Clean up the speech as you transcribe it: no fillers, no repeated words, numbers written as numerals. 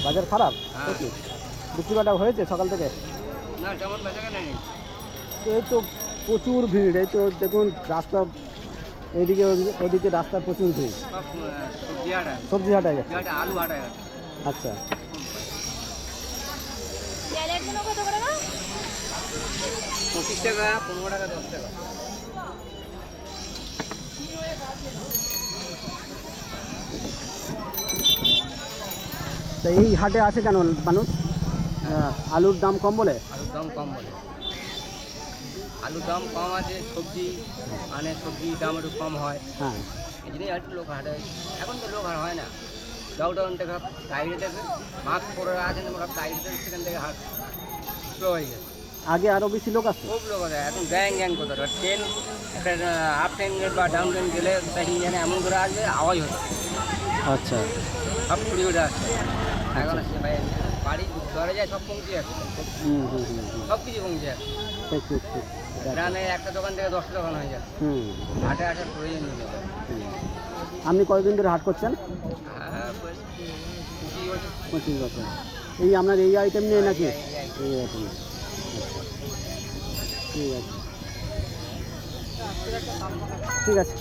বাজার খারাপ? হ্যাঁ। বিক্রি বাটা হয়েছে সকাল থেকে? না তেমন বেচাকেনা নেই। তো এই তো প্রচুর ভিড়, এই তো দেখুন রাস্তা এইদিকে ওদিকে রাস্তার প্রচুর ভিড়। সব সবজি হাট আছে। সবজি হাট আছে? সবজি হাটে আলু হাট আছে। আচ্ছা, পেঁয়াজের জন্য কত করে না? 25 টাকা, 15 টাকা, 10 টাকা। তা এই হাটে আসে কেন মানুষ? আলুর দাম কম বলে? আলুর দাম কম বলে। আলুর দাম কম আছে, সবজি মানে সবজির দাম একটু কম হয়। হ্যাঁ। এই জন্যই একটু লোক হাটে। এখন তো লোক আর হয় না। লকডাউন থেকে বাইরে থেকে মাস্ক পরে আছেন, বাইরে থেকে সেখান থেকে হাট স্লো হয়ে গেছে। আগে আরও বেশি লোক আসতো? খুব লোক আছে এখন, গ্যাং গ্যাং করতে হবে। ট্রেন একটা আপ ট্রেন বা ডাউন ট্রেন গেলে প্যাসেঞ্জারে এমন করে আসবে আওয়াজ হতো, আচ্ছা। সব ছুটি উঠে আসছে। এখন আসছে ভাই, বাড়ি ঘরে যায় সব পৌঁছে যাচ্ছে, হুম হুম হুম হুম, সব কিছু পৌঁছে যাচ্ছে। ঠিক ঠিক ঠিক। গ্রামে একটা দোকান থেকে 10টা দোকান হয়ে যাচ্ছে। হুম হাটে আসার প্রয়োজন নেই। হুম। আপনি কতদিন ধরে হাট করছেন? হ্যাঁ, 25 বছর। 25 বছর। এই আপনার এই আইটেম নিয়ে নাকি? এই আইটেম। আচ্ছা, ঠিক আছে, ঠিক আছে।